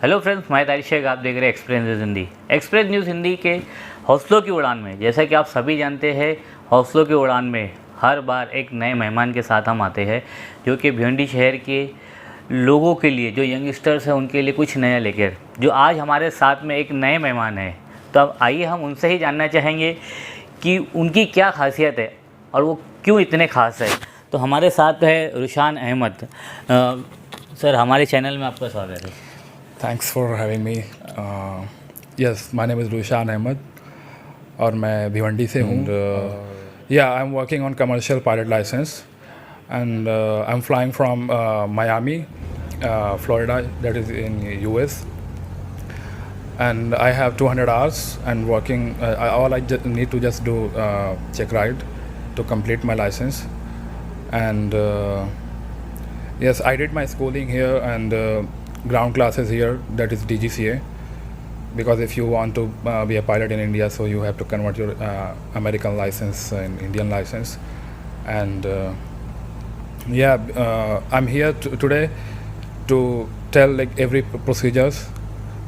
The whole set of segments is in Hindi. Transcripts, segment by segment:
हेलो फ्रेंड्स, मैं तारिक शेख, आप देख रहे हैं express news Hindi. Express news Hindi के हौसलों की उड़ान में, जैसा कि आप सभी जानते हैं, हौसलों की उड़ान में हर बार एक नए मेहमान के साथ हम आते हैं, जो कि भिवंडी शहर के लोगों के लिए, जो यंगस्टर्स हैं उनके लिए कुछ नया लेकर। जो आज हमारे साथ में एक नए मेहमान हैं, तो अब आइए हम उनसे ही जानना चाहेंगे कि उनकी क्या खासियत है और वो क्यों इतने ख़ास है। तो हमारे साथ है रुशान अहमद। सर, हमारे चैनल में आपका स्वागत है। Thanks for having me. Yes, my name is Rushan Ahmed और मैं भिवंडी से हूँ. Yeah, I'm working on commercial pilot license and I'm flying from Miami, Florida, that is in US. And I have 200 hours and working. All I need to just do check ride to complete my license. And yes, I did my schooling here and ground classes here, that is DGCA, because if you want to be a pilot in India, so you have to convert your American license and Indian license. And I'm here today to tell like every procedures,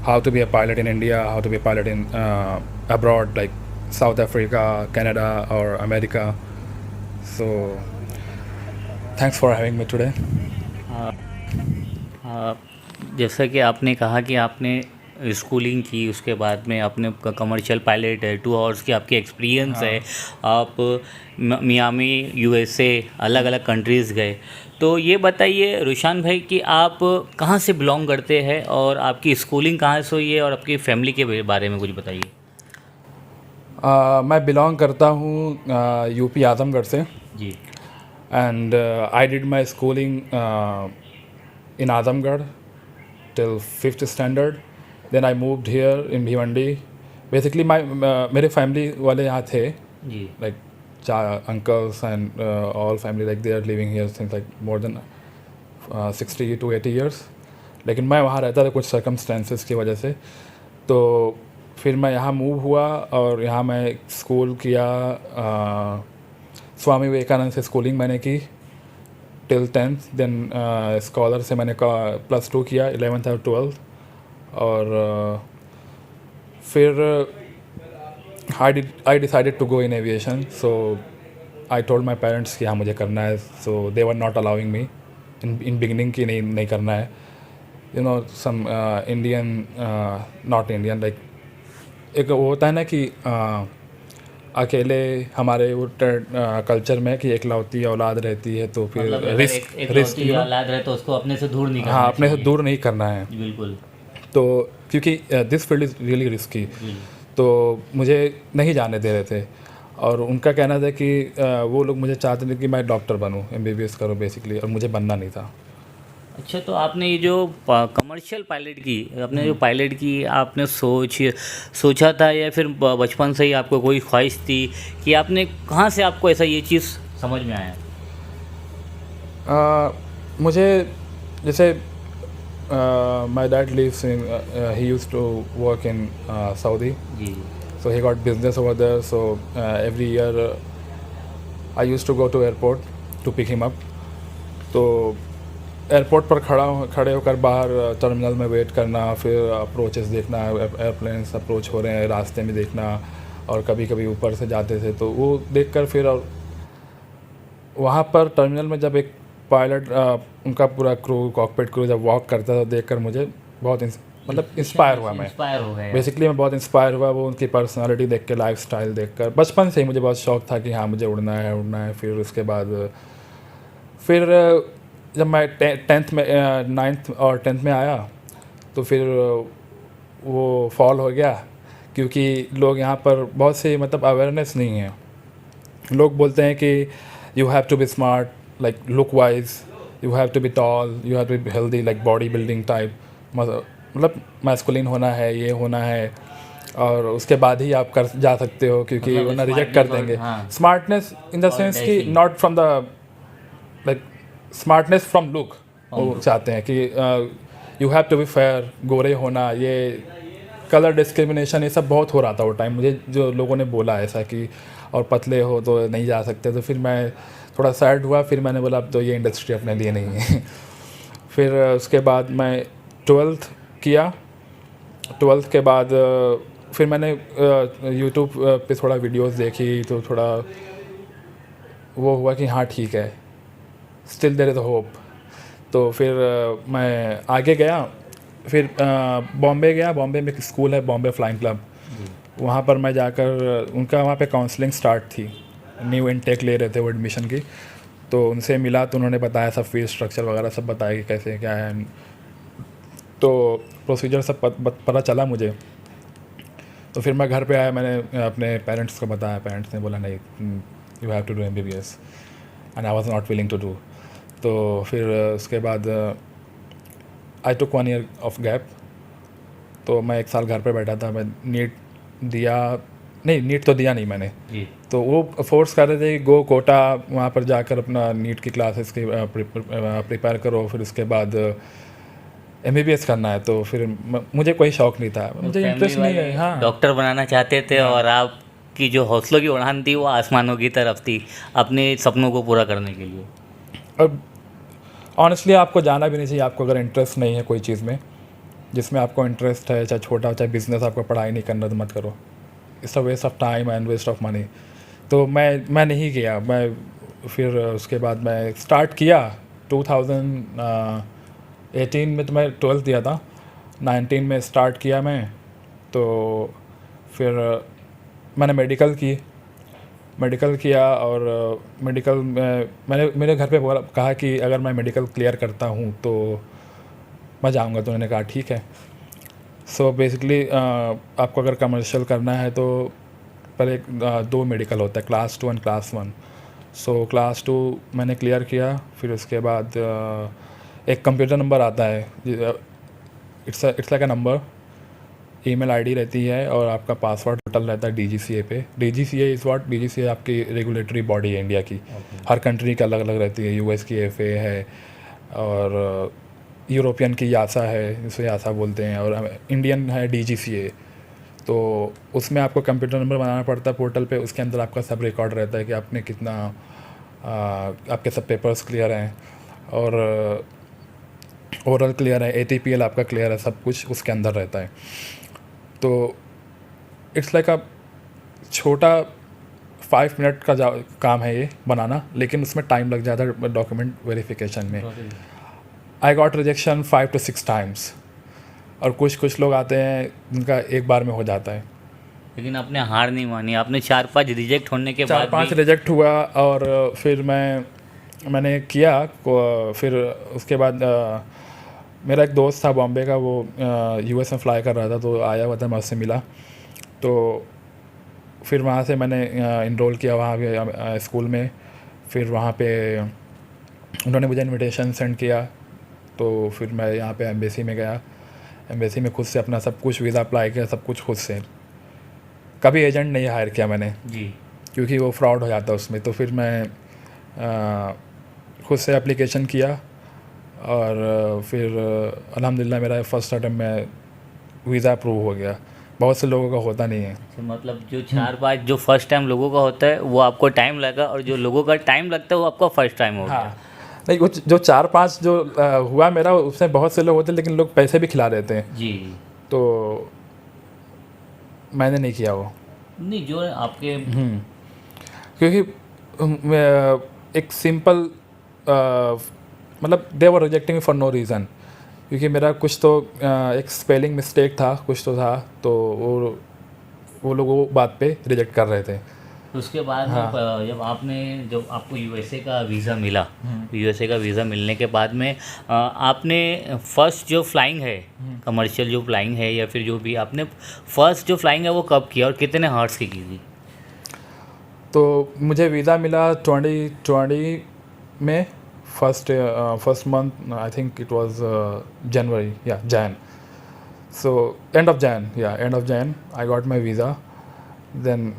how to be a pilot in India, how to be a pilot in abroad, like South Africa, Canada or America. So thanks for having me today. जैसा कि आपने कहा कि आपने स्कूलिंग की, उसके बाद में आपने कमर्शियल पायलट है, 2 आवर्स की आपकी एक्सपीरियंस है, आप मियामी यूएसए अलग अलग कंट्रीज़ गए। तो ये बताइए रुशान भाई कि आप कहाँ से बिलोंग करते हैं और आपकी स्कूलिंग कहाँ से हुई है और आपकी फैमिली के बारे में कुछ बताइए। मैं बिलोंग करता हूँ यूपी आजमगढ़ से जी। And I did my schooling in Azamgarh till 5th standard. Then I moved here in Bhiwandi. Basically मेरे फैमिली वाले यहाँ थे जी। like uncles and all family, like they are living here since like more than 60 to 80 years. लेकिन मैं वहाँ रहता था कुछ circumstances की वजह से, तो फिर मैं यहाँ मूव हुआ और यहाँ मैं स्कूल किया। स्वामी विवेकानंद से स्कूलिंग मैंने की टिल 10th. देन स्कॉलर से मैंने +2 किया, 11th और 12th. और फिर I decided to go in aviation. So I told my parents कि हाँ मुझे करना है. So they were not allowing me in beginning कि नहीं करना है. You know some Indian, not Indian, like एक वो होता है ना कि अकेले हमारे वो कल्चर में कि एकलौती औलाद रहती है, तो फिर मतलब रिस्क औलाद रहे तो उसको अपने से दूर नहीं करना। हाँ, अपने से दूर नहीं करना है. बिल्कुल. तो क्योंकि this field is really risky, तो मुझे नहीं जाने दे रहे थे. और उनका कहना था कि वो लोग मुझे चाहते थे कि मैं डॉक्टर बनूँ, MBBS करूँ बेसिकली, और मुझे बनना नहीं था. अच्छा, तो आपने ये जो कमर्शियल पायलट की, आपने जो पायलट की, आपने सोचा था या फिर बचपन से ही आपको कोई ख्वाहिश थी कि आपने कहाँ से आपको ऐसा ये चीज़ समझ में आया? मुझे जैसे my dad lives in, he used to work in Saudi. जी. So he got business over there. So every year I used to go to airport to pick him up. तो एयरपोर्ट पर खड़े होकर बाहर टर्मिनल में वेट करना, फिर अप्रोचेस देखना, एयरप्लेन्स अप्रोच हो रहे हैं रास्ते में देखना, और कभी कभी ऊपर से जाते थे तो वो देखकर फिर, और वहाँ पर टर्मिनल में जब एक पायलट उनका पूरा क्रू, कॉकपिट क्रू जब वॉक करता था, देखकर मुझे बहुत मतलब इंस्पायर हुआ. मैं बेसिकली मैं बहुत इंस्पायर हुआ वो उनकी पर्सनालिटी देख के, लाइफ स्टाइल देख कर. बचपन से ही मुझे बहुत शौक था कि हाँ मुझे उड़ना है. फिर उसके बाद फिर जब मैं 10th में 9th और 10th में आया, तो फिर वो फॉल हो गया, क्योंकि लोग यहाँ पर बहुत से मतलब अवेयरनेस नहीं है. लोग बोलते हैं कि you have to be smart, like look wise, you have to be tall, you have to be healthy, like body building type, मतलब मैस्कुलिन होना है, ये होना है, और उसके बाद ही आप कर जा सकते हो, क्योंकि मतलब वरना रिजेक्ट कर देंगे. स्मार्टनेस इन द सेंस कि not from the like smartness from look. वो चाहते हैं कि you have to be fair, गोरे होना, ये कलर डिस्क्रिमिनेशन, ये सब बहुत हो रहा था वो टाइम. मुझे जो लोगों ने बोला ऐसा कि और पतले हो तो नहीं जा सकते, तो फिर मैं थोड़ा सैड हुआ. फिर मैंने बोला अब तो ये इंडस्ट्री अपने लिए नहीं है. फिर उसके बाद मैं 12th किया। 12th के बाद फिर मैंने यूट्यूब पे थोड़ा वीडियोस देखी तो थोड़ा वो हुआ कि हाँ ठीक है, still there is a hope. तो फिर मैं आगे गया, फिर बॉम्बे गया। बॉम्बे में एक स्कूल है, बॉम्बे फ्लाइंग क्लब। वहाँ पर मैं जाकर उनका वहाँ पे काउंसलिंग स्टार्ट थी, न्यू इनटेक ले रहे थे वो एडमिशन की। तो उनसे मिला तो उन्होंने बताया सब फीस स्ट्रक्चर वगैरह सब बताया कि कैसे क्या है। तो प्रोसीजर सब पता चला मुझे। तो फिर मैं घर पे आया, मैंने अपने पेरेंट्स को बताया। पेरेंट्स ने बोला नहीं, you have to do MBBS, and I was not willing to do. तो फिर उसके बाद I took 1 year of gap. तो मैं 1 साल घर पे बैठा था। मैं नीट दिया नहीं, नीट तो दिया नहीं मैंने। तो वो फोर्स कर रहे थे कि गो कोटा, वहाँ पर जाकर अपना नीट की क्लासेस की प्रिपेयर करो, फिर उसके बाद MBBS करना है। तो फिर मुझे कोई शौक़ नहीं था, मुझे इंटरेस्ट नहीं है। हाँ, डॉक्टर बनाना चाहते थे और आपकी जो हौसलों की उड़ान थी वो आसमानों की तरफ थी अपने सपनों को पूरा करने के लिए। अब ऑनेस्टली आपको जाना भी नहीं चाहिए। आपको अगर इंटरेस्ट नहीं है कोई चीज़ में, जिसमें आपको इंटरेस्ट है, चाहे छोटा हो चाहे बिज़नेस, आपको पढ़ाई नहीं करना तो मत करो। It's a waste of time and waste of money. तो मैं नहीं गया। मैं फिर उसके बाद मैं स्टार्ट किया 2018 में। तो मैं 12th दिया था, 19 में स्टार्ट किया मैं। तो फिर मैंने मेडिकल किया और मेडिकल में मैंने मेरे घर पे कहा कि अगर मैं मेडिकल क्लियर करता हूँ तो मैं जाऊँगा। तो उन्होंने कहा ठीक है। सो बेसिकली आपको अगर कमर्शियल करना है तो पहले 2 मेडिकल होता है, class 2 and class 1। So class 2 मैंने क्लियर किया। फिर उसके बाद एक कंप्यूटर नंबर आता है, it's like a number, email ID रहती है और आपका पासवर्ड टोटल रहता है DGCA पे। DGCA आपकी रेगुलेटरी बॉडी है इंडिया की। हर कंट्री की अलग अलग रहती है। US की FA है और यूरोपियन की यासा है, जिसे यासा बोलते हैं, और इंडियन है DGCA। तो उसमें आपको कंप्यूटर नंबर बनाना पड़ता है पोर्टल पे। उसके अंदर आपका सब रिकॉर्ड रहता है कि आपने कितना आपके सब पेपर्स क्लियर हैं और ओरल क्लियर है, ATPL आपका क्लियर है, सब कुछ उसके अंदर रहता है। तो इट्स लाइक अ छोटा 5 मिनट का काम है ये बनाना, लेकिन उसमें टाइम लग जाता है डॉक्यूमेंट वेरिफिकेशन में। I got rejection 5 to 6 times. और कुछ लोग आते हैं जिनका एक बार में हो जाता है। लेकिन आपने हार नहीं मानी, आपने 4-5 रिजेक्ट होने के बाद 4-5 रिजेक्ट हुआ और फिर मैंने किया। फिर उसके बाद मेरा एक दोस्त था बॉम्बे का, वो US में फ्लाई कर रहा था, तो आया हुआ था, मैं उससे मिला। तो फिर वहाँ से मैंने इनरोल किया वहाँ पे स्कूल में। फिर वहाँ पे उन्होंने मुझे इनविटेशन सेंड किया। तो फिर मैं यहाँ पे एम्बेसी में गया। एम्बेसी में खुद से अपना सब कुछ वीज़ा अप्लाई किया, सब कुछ खुद से। कभी एजेंट नहीं हायर किया मैंने जी, क्योंकि वो फ्रॉड हो जाता है उसमें। तो फिर मैं खुद से एप्लीकेशन किया और फिर अल्हम्दुलिल्लाह मेरा फर्स्ट अटेम्प्ट में वीज़ा अप्रूव हो गया। बहुत से लोगों का होता नहीं है। तो मतलब जो 4-5 जो फर्स्ट टाइम लोगों का होता है वो आपको टाइम लगा, और जो लोगों का टाइम लगता है वो आपका फर्स्ट टाइम हो गया। हाँ, नहीं, कुछ जो 4-5 जो हुआ मेरा, उसमें बहुत से लोग होते हैं लेकिन लोग पैसे भी खिला देते हैं। जी, तो मैंने नहीं किया वो। नहीं, जो आपके क्योंकि एक सिंपल मतलब दे वर रिजेक्टिंग फॉर नो रीज़न। क्योंकि मेरा कुछ तो एक स्पेलिंग मिस्टेक था, कुछ तो था, तो वो लोग वो बात पे रिजेक्ट कर रहे थे। उसके बाद में जब आपको USA का वीज़ा मिला, USA का वीज़ा मिलने के बाद में आपने फर्स्ट जो फ्लाइंग है, कमर्शियल जो फ्लाइंग है या फिर जो भी आपने फर्स्ट जो फ्लाइंग है वो कब किया और कितने हार्स की थी? तो मुझे वीज़ा मिला 2020 में, first month, I think it was January या Jan. So end of Jan I got my visa. Then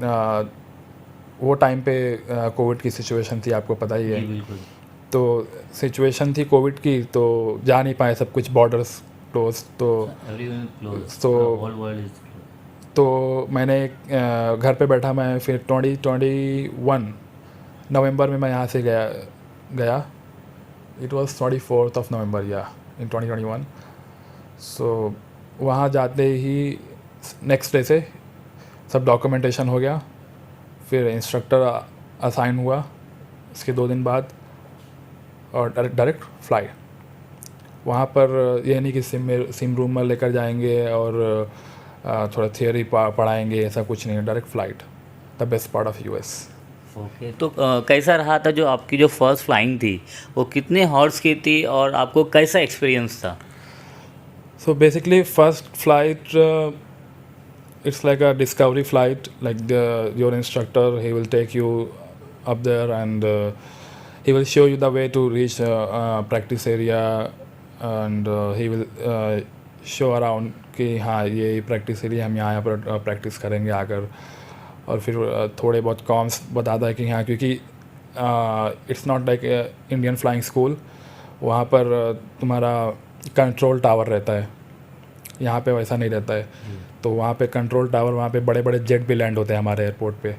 वो टाइम पे कोविड की सिचुएशन थी, आपको पता ही है। बिल्कुल। तो सिचुएशन थी कोविड की, तो जा नहीं पाए, सब कुछ बॉर्डर्स क्लोज। तो मैंने घर पे बैठा मैं। फिर 2021 नवंबर में मैं यहाँ से गया। It was 24th of November या इन 2021। सो वहाँ जाते ही नेक्स्ट डे से सब डॉक्यूमेंटेशन हो गया, फिर इंस्ट्रक्टर असाइन हुआ इसके 2 दिन बाद, और डायरेक्ट फ्लाई। वहाँ पर ये नहीं कि सिम रूम में लेकर जाएंगे और थोड़ा थियोरी पढ़ाएंगे, ऐसा कुछ नहीं है, direct flight. The best part of US. Okay, तो कैसा रहा था जो आपकी जो फर्स्ट फ्लाइंग थी, वो कितने हॉर्स की थी और आपको कैसा एक्सपीरियंस था? So basically, first flight, it's like a discovery flight. Like your instructor, he will take you up there and he will show you the way to reach practice area, and he will show around कि हाँ ये प्रैक्टिस एरिया, हम यहाँ पर प्रैक्टिस करेंगे आकर। और फिर थोड़े बहुत कॉम्स बताता है कि हाँ, क्योंकि it's not like Indian flying school, वहाँ पर तुम्हारा कंट्रोल टावर रहता है, यहाँ पे वैसा नहीं रहता है। तो वहाँ पे कंट्रोल टावर, वहाँ पे बड़े बड़े जेट भी लैंड होते हैं हमारे एयरपोर्ट पे,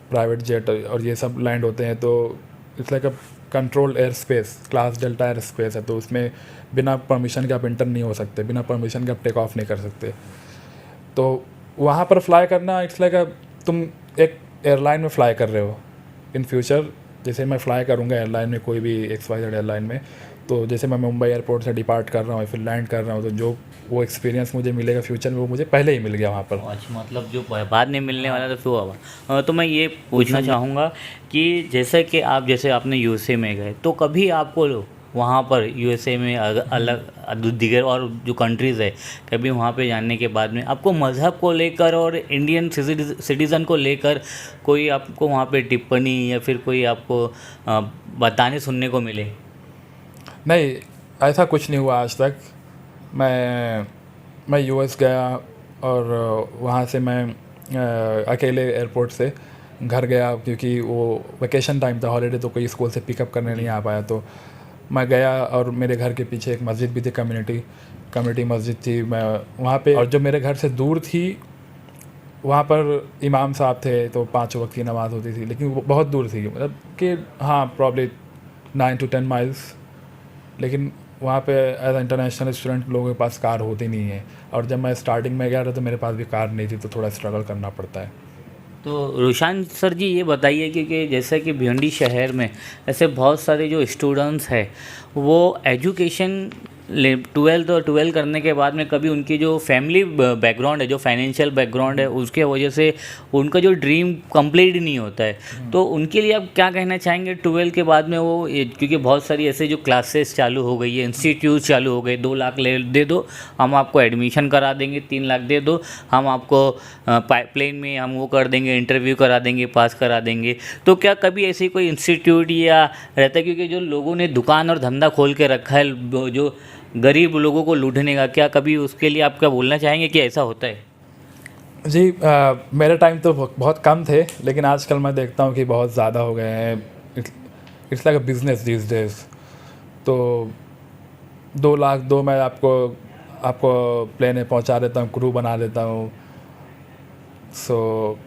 प्राइवेट जेट और ये सब लैंड होते हैं। तो it's like a control air space, class delta air space है, तो उसमें बिना परमिशन के आप इंटर नहीं हो सकते, बिना परमिशन के आप टेक ऑफ नहीं कर सकते। तो वहाँ पर फ्लाई करना, इट्स लाइक तुम एक एयरलाइन में फ़्लाई कर रहे हो। इन फ्यूचर जैसे मैं फ़्लाई करूँगा एयरलाइन में, कोई भी XYZ एयरलाइन में, तो जैसे मैं मुंबई एयरपोर्ट से डिपार्ट कर रहा हूँ फिर लैंड कर रहा हूँ, तो जो वो एक्सपीरियंस मुझे मिलेगा फ्यूचर में, वो मुझे पहले ही मिल गया वहाँ पर। अच्छा, मतलब जो बाद में मिलने वाला था फिर हुआ। तो मैं ये पूछना चाहूँगा कि जैसे कि आप, जैसे आपने यूएसए में गए, तो कभी आपको वहाँ पर यूएसए में अलग दीगर और जो कंट्रीज़ है, कभी वहाँ पे जाने के बाद में आपको मज़हब को लेकर और इंडियन सिटीज़न को लेकर कोई आपको वहाँ पे टिप्पणी या फिर कोई आपको बताने सुनने को मिले? नहीं, ऐसा कुछ नहीं हुआ आज तक। मैं यूएस गया और वहाँ से मैं अकेले एयरपोर्ट से घर गया, क्योंकि वो वेकेशन टाइम था, हॉलीडे, तो कोई स्कूल से पिकअप करने नहीं आ पाया। तो मैं गया और मेरे घर के पीछे एक मस्जिद भी थी, कम्युनिटी मस्जिद थी, मैं वहाँ पे, और जो मेरे घर से दूर थी वहाँ पर इमाम साहब थे, तो 5 वक्त की नमाज़ होती थी, लेकिन वो बहुत दूर थी, मतलब कि हाँ प्रॉब्ली 9 to 10 माइल्स। लेकिन वहाँ पे एज इंटरनेशनल स्टूडेंट लोगों के पास कार होती नहीं है, और जब मैं स्टार्टिंग में गया था तो मेरे पास भी कार नहीं थी, तो थोड़ा स्ट्रगल करना पड़ता है। तो रुशान सर जी, ये बताइए कि जैसे कि भिवंडी शहर में ऐसे बहुत सारे जो स्टूडेंट्स हैं, वो एजुकेशन 12 करने के बाद में कभी उनकी जो फैमिली बैकग्राउंड है, जो फाइनेंशियल बैकग्राउंड है, उसके वजह से उनका जो ड्रीम कंप्लीट नहीं होता है। तो उनके लिए आप क्या कहना चाहेंगे 12 के बाद में? वो क्योंकि बहुत सारी ऐसे जो क्लासेस चालू हो गई है, इंस्टीट्यूट चालू हो गए, 2 लाख दे दो हम आपको एडमिशन करा देंगे, 3 लाख दे दो हम आपको पाइपलाइन में हम वो कर देंगे, इंटरव्यू करा देंगे, पास करा देंगे। तो क्या कभी ऐसी कोई इंस्टीट्यूट या रहता है, क्योंकि जो लोगों ने दुकान और धंधा खोल के रखा है जो गरीब लोगों को लूटने का, क्या कभी उसके लिए आप क्या बोलना चाहेंगे कि ऐसा होता है? जी, मेरे टाइम तो बहुत कम थे, लेकिन आजकल मैं देखता हूँ कि बहुत ज़्यादा हो गए हैं। It's like a business these days. तो 2 लाख दो, मैं आपको प्लेन में पहुँचा देता हूँ, क्रू बना देता हूँ। सो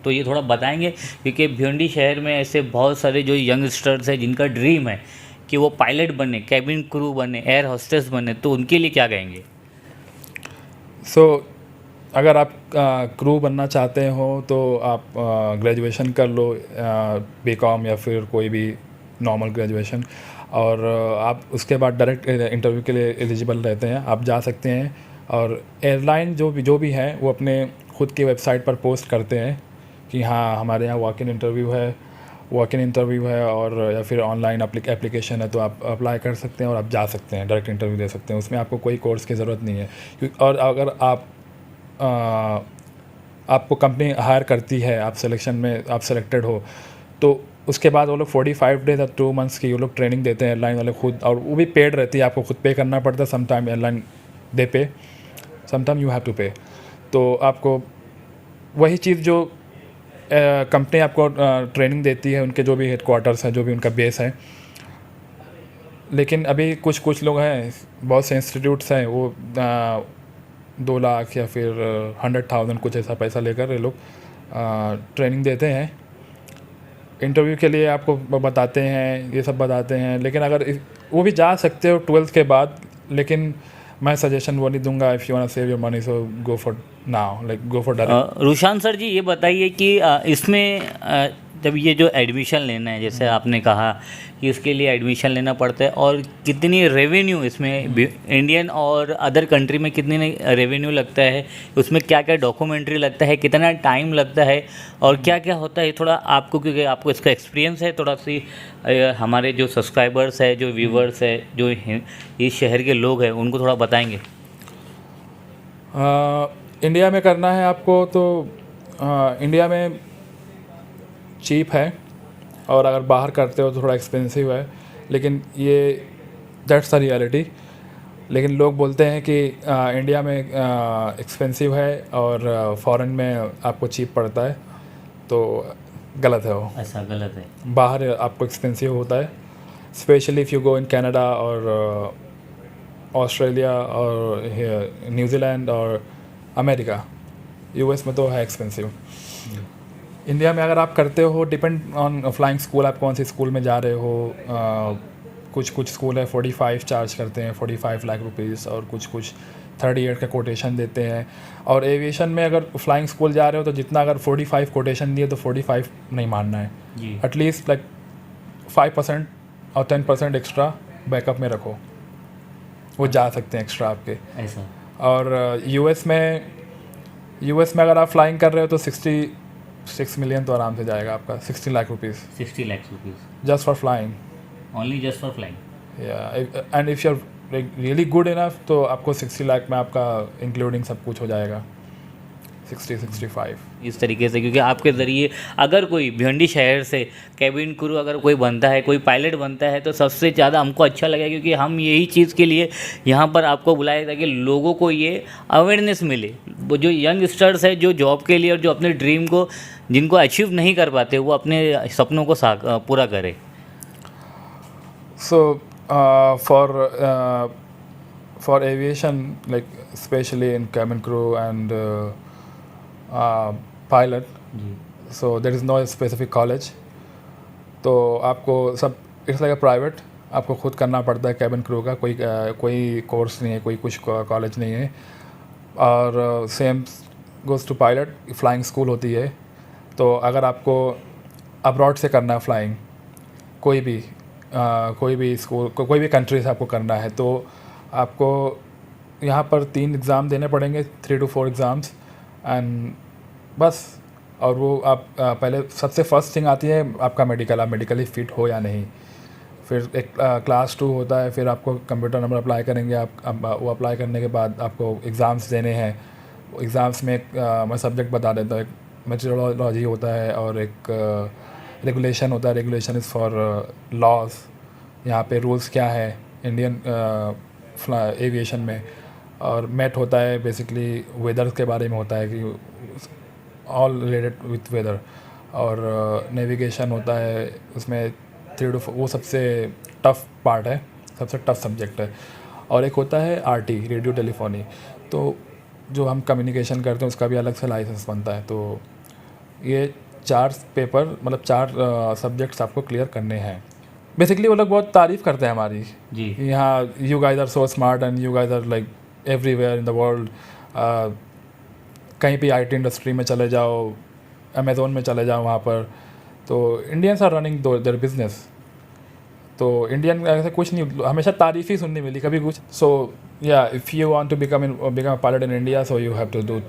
तो ये थोड़ा बताएंगे, क्योंकि भिवंडी शहर में ऐसे बहुत सारे जो यंगस्टर्स हैं जिनका ड्रीम है कि वो पायलट बने, कैबिन क्रू बने, एयर होस्टेस बने, तो उनके लिए क्या कहेंगे? अगर आप क्रू बनना चाहते हो तो आप ग्रेजुएशन कर लो, BCom या फिर कोई भी नॉर्मल ग्रेजुएशन, और आप उसके बाद डायरेक्ट इंटरव्यू के लिए एलिजिबल रहते हैं, आप जा सकते हैं। और एयरलाइन जो भी है वो अपने खुद की वेबसाइट पर पोस्ट करते हैं कि हाँ हमारे यहाँ वॉक इन इंटरव्यू है, और या फिर ऑनलाइन एप्लीकेशन है, तो आप अप्लाई कर सकते हैं और आप जा सकते हैं, डायरेक्ट इंटरव्यू दे सकते हैं। उसमें आपको कोई कोर्स की ज़रूरत नहीं है। और अगर आपको कंपनी हायर करती है, आप सेलेक्टेड हो, तो उसके बाद वो लोग 45 डेज या 2 मंथ्स की वो लोग ट्रेनिंग देते हैं एयरलाइन वाले खुद, और वो भी पेड रहती है, आपको खुद पे करना पड़ता है। समटाइम एयरलाइन दे पे, समटाइम यू हैव टू पे। तो आपको वही चीज़ जो कंपनी आपको ट्रेनिंग देती है, उनके जो भी हेडक्वार्टर्स हैं, जो भी उनका बेस है। लेकिन अभी कुछ लोग हैं, बहुत से इंस्टीट्यूट्स हैं, वो 2 लाख या फिर 100,000 कुछ ऐसा पैसा लेकर ये लोग ट्रेनिंग देते हैं। इंटरव्यू के लिए आपको बताते हैं, ये सब बताते हैं। लेकिन अगर वो भी जा सकते हो 12th के बाद, लेकिन मैं सजेशन वो नहीं दूंगा, if you want save your money so go for now, like go for direct. Rushan sir ji, ये बताइए कि इसमें जब ये जो एडमिशन लेना है, जैसे आपने कहा कि उसके लिए एडमिशन लेना पड़ता है, और कितनी रेवेन्यू इसमें इंडियन और अदर कंट्री में कितनी रेवेन्यू लगता है, उसमें क्या क्या डॉक्यूमेंट्री लगता है, कितना टाइम लगता है और क्या क्या होता है, थोड़ा आपको, क्योंकि आपको इसका एक्सपीरियंस है, थोड़ा सी हमारे जो सब्सक्राइबर्स है, जो व्यूवर्स है, जो इस शहर के लोग हैं, उनको थोड़ा बताएंगे। इंडिया में करना है आपको तो इंडिया में चीप है, और अगर बाहर करते हो तो थोड़ा एक्सपेंसिव है, लेकिन ये दैट्स द रियलिटी। लेकिन लोग बोलते हैं कि इंडिया में एक्सपेंसिव है और फॉरेन में आपको चीप पड़ता है, तो गलत है वो। ऐसा गलत है, बाहर आपको एक्सपेंसिव होता है, specially if you go in Canada और ऑस्ट्रेलिया और न्यूजीलैंड और अमेरिका। यूएस में तो है एक्सपेंसिव। इंडिया में अगर आप करते हो, डिपेंड ऑन फ्लाइंग स्कूल, आप कौन सी स्कूल में जा रहे हो। कुछ स्कूल है 45 चार्ज करते हैं, 45 लाख रुपीज़, और कुछ 38 का कोटेशन देते हैं। और एविएशन में अगर फ्लाइंग स्कूल जा रहे हो तो जितना अगर 45 कोटेशन दिए तो 45 नहीं मानना है, एटलीस्ट लाइक 5% और 10% एक्स्ट्रा बैकअप में रखो, वो जा सकते हैं एक्स्ट्रा आपके। ऐसा। और यूएस में अगर आप फ्लाइंग कर रहे हो तो 66 मिलियन तो आराम से जाएगा आपका, 60 lakh rupees 60 lakh rupees just for flying, only just for flying. Yeah and if you are really good enough तो आपको 60 लाख में आपका इंक्लूडिंग सब कुछ हो जाएगा, 60-65 इस तरीके से। क्योंकि आपके ज़रिए अगर कोई भिवंडी शहर से कैबिन क्रू अगर कोई बनता है, कोई पायलट बनता है, तो सबसे ज़्यादा हमको अच्छा लगेगा, क्योंकि हम यही चीज़ के लिए यहाँ पर आपको बुलाया था कि लोगों को ये अवेयरनेस मिले। वो जो यंगस्टर्स है जो जॉब के लिए और जो अपने ड्रीम को जिनको अचीव नहीं कर पाते, वो अपने सपनों को पूरा करें। So for aviation, like especially in cabin crew and pilot, so there is no specific college. तो आपको सब इट्स लाइक अ प्राइवेट, आपको खुद करना पड़ता है कैबिन क्रू का, कोई कोर्स नहीं है, कोई कुछ कॉलेज नहीं है। और same goes to pilot, flying school होती है। तो अगर आपको अब्रॉड से करना है फ्लाइंग, कोई भी स्कूल, कोई भी कंट्री से आपको करना है, तो आपको यहाँ पर 3 एग्ज़ाम देने पड़ेंगे, 3 to 4 एग्ज़ाम्स, एंड बस। और वो आप पहले सबसे फर्स्ट थिंग आती है आपका मेडिकल, आप मेडिकली फ़िट हो या नहीं। फिर एक क्लास 2 होता है, फिर आपको कंप्यूटर नंबर अप्लाई करेंगे वो अप्लाई करने के बाद आपको एग्ज़ाम्स देने हैं। एग्ज़ाम्स में मैं सब्जेक्ट बता देता हूँ, एक मेट्रोलॉजी होता है और एक रेगुलेशन होता है। रेगुलेशन इज़ फॉर लॉज, यहाँ पे रूल्स क्या है इंडियन एविएशन में। और मेट होता है बेसिकली वेदर के बारे में होता है, कि ऑल रिलेटेड विथ वेदर। और नेविगेशन होता है, उसमें 3 to 4, वो सबसे टफ़ पार्ट है, सबसे टफ़ सब्जेक्ट है। और एक होता है RT, रेडियो टेलीफोनी, तो जो हम कम्युनिकेशन करते हैं उसका भी अलग से लाइसेंस बनता है। तो ये 4 पेपर, मतलब 4 सब्जेक्ट्स आपको क्लियर करने हैं। बेसिकली वो लोग बहुत तारीफ़ करते हैं हमारी जी। यहाँ, you guys are so smart and you guys are like everywhere in the world. कहीं भी IT इंडस्ट्री में चले जाओ, अमेज़ोन में चले जाओ, वहाँ पर तो Indians are running their business. तो इंडियन ऐसा कुछ नहीं, हमेशा तारीफ़ ही सुनने मिली, कभी कुछ। सो या if you want to become a pilot in India, so you have to do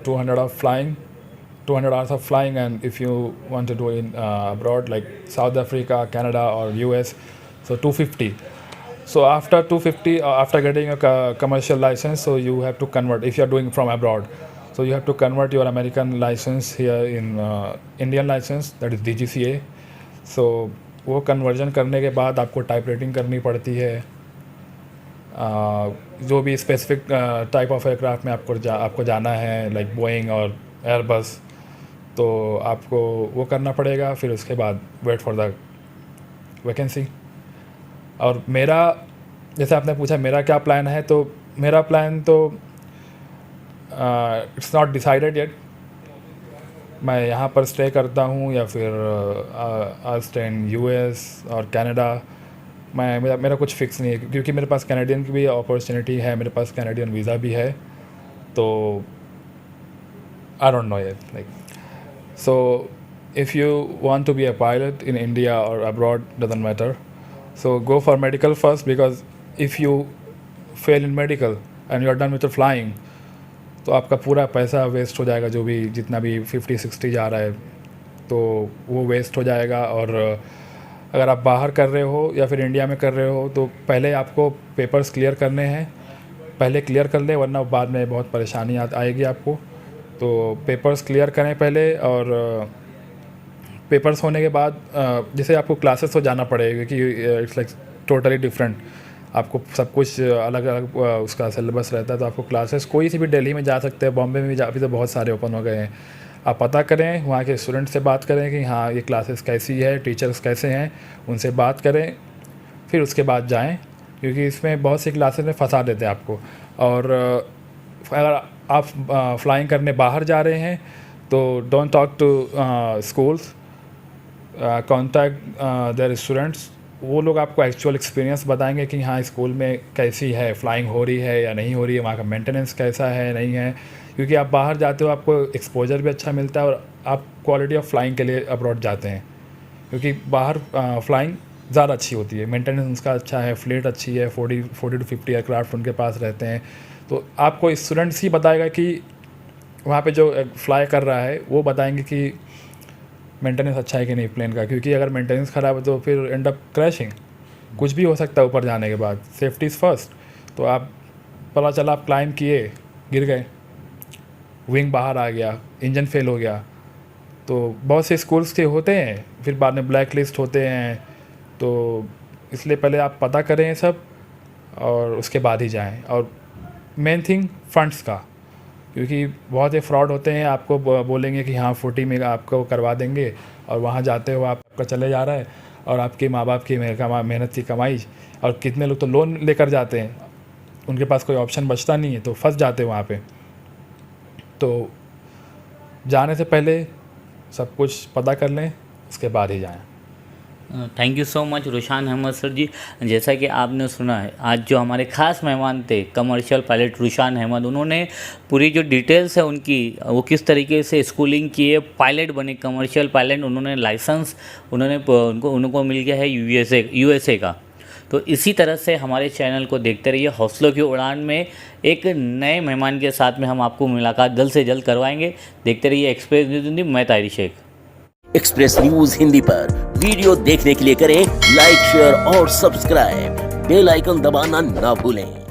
200 hours of flying, and if you want to do in abroad like South Africa, Canada or US, so 250. So after 250, after getting a commercial license, so you have to convert, if you are doing from abroad, so you have to convert your American license here in Indian license, that is DGCA. So वो कन्वर्जन करने के बाद आपको टाइप रेटिंग करनी पड़ती है। जो भी स्पेसिफिक टाइप ऑफ एयरक्राफ्ट में आपको जाना है, लाइक बोइंग और एयरबस, तो आपको वो करना पड़ेगा। फिर उसके बाद वेट फॉर द वैकेंसी। और मेरा, जैसे आपने पूछा मेरा क्या प्लान है, तो मेरा प्लान तो इट्स नॉट डिसाइडेड येट। मैं यहाँ पर स्टे करता हूँ या फिर आई स्टे इन US और कनाडा, मेरा कुछ फिक्स नहीं है, क्योंकि मेरे पास कैनेडियन की भी अपॉर्चुनिटी है, मेरे पास कैनेडियन वीज़ा भी है, तो I don't know yet like. So if you want to be a pilot in India और abroad doesn't matter, so go for medical first, because if you fail in medical and you are done with flying, तो आपका पूरा पैसा वेस्ट हो जाएगा, जो भी जितना भी 50-60 जा रहा है, तो वो वेस्ट हो जाएगा. और अगर आप बाहर कर रहे हो या फिर इंडिया में कर रहे हो, तो पहले आपको पेपर्स क्लियर करने हैं, पहले क्लियर कर लें, वरना बाद में बहुत परेशानी आएगी आपको. तो पेपर्स क्लियर करें पहले, और पेपर्स होने के बाद जैसे आपको क्लासेस तो जाना पड़ेगा, क्योंकि इट्स लाइक टोटली डिफरेंट, आपको सब कुछ अलग अलग उसका सिलेबस रहता है. तो आपको क्लासेस कोई सी भी दिल्ली में जा सकते हैं, बॉम्बे में भी अभी तो बहुत सारे ओपन हो गए हैं. आप पता करें, वहाँ के स्टूडेंट से बात करें कि हाँ ये क्लासेस कैसी है, टीचर्स कैसे हैं, उनसे बात करें, फिर उसके बाद जाएं, क्योंकि इसमें बहुत सी क्लासेस में फंसा देते हैं आपको. और अगर आप फ्लाइंग करने बाहर जा रहे हैं, तो don't talk to schools, contact their students. वो लोग आपको एक्चुअल एक्सपीरियंस बताएंगे कि हाँ स्कूल में कैसी है, फ्लाइंग हो रही है या नहीं हो रही है, वहाँ का मेंटेनेंस कैसा है नहीं है. क्योंकि आप बाहर जाते हो, आपको एक्सपोजर भी अच्छा मिलता है, और आप क्वालिटी ऑफ फ्लाइंग के लिए अब्रॉड जाते हैं, क्योंकि बाहर फ्लाइंग ज़्यादा अच्छी होती है, मेंटेनेंस उसका अच्छा है, फ्लीट अच्छी है, 40 to 50 एयरक्राफ्ट उनके पास रहते हैं. तो आपको स्टूडेंट्स ही बताएगा कि वहाँ पे जो फ्लाई कर रहा है वो बताएंगे कि मेंटेनेंस अच्छा है कि नहीं प्लेन का. क्योंकि अगर मेंटेनेंस ख़राब है तो फिर एंड अप क्रैशिंग, कुछ भी हो सकता है ऊपर जाने के बाद. Safety is first. तो आप पता चला आप क्लाइंब किए, गिर गए, विंग बाहर आ गया, इंजन फेल हो गया, तो बहुत से स्कूल्स के होते हैं, फिर बाद में ब्लैक लिस्ट होते हैं. तो इसलिए पहले आप पता करें ये सब, और उसके बाद ही जाएं. और मेन थिंग फंड्स का, क्योंकि बहुत ही फ्रॉड होते हैं, आपको बोलेंगे कि हाँ 40 में आपको करवा देंगे, और वहाँ जाते हो आपका चले जा रहा है, और आपके माँ बाप की मेहनत की कमाई. और कितने लोग तो लोन लेकर जाते हैं, उनके पास कोई ऑप्शन बचता नहीं है, तो फंस जाते हैं वहाँ पे. तो जाने से पहले सब कुछ पता कर लें, उसके बाद ही जाएं. Thank you so much Rushan Ahmed sir ji. जैसा कि आपने सुना है, आज जो हमारे ख़ास मेहमान थे कमर्शियल पायलट रुशान अहमद, उन्होंने पूरी जो डिटेल्स है उनकी, वो किस तरीके से स्कूलिंग किए, पायलट बने, कमर्शियल पायलट, उन्होंने लाइसेंस उनको मिल गया है यूएसए का. तो इसी तरह से हमारे चैनल को देखते रहिए. हौसलों की उड़ान में एक नए मेहमान के साथ में हम आपको मुलाकात जल्द से जल्द करवाएंगे. देखते रहिए एक्सप्रेस न्यूज़ हिंदी. मैं ताहिर शेख. एक्सप्रेस न्यूज हिंदी पर वीडियो देखने के लिए करें लाइक, शेयर और सब्सक्राइब. बेल आइकन दबाना ना भूलें.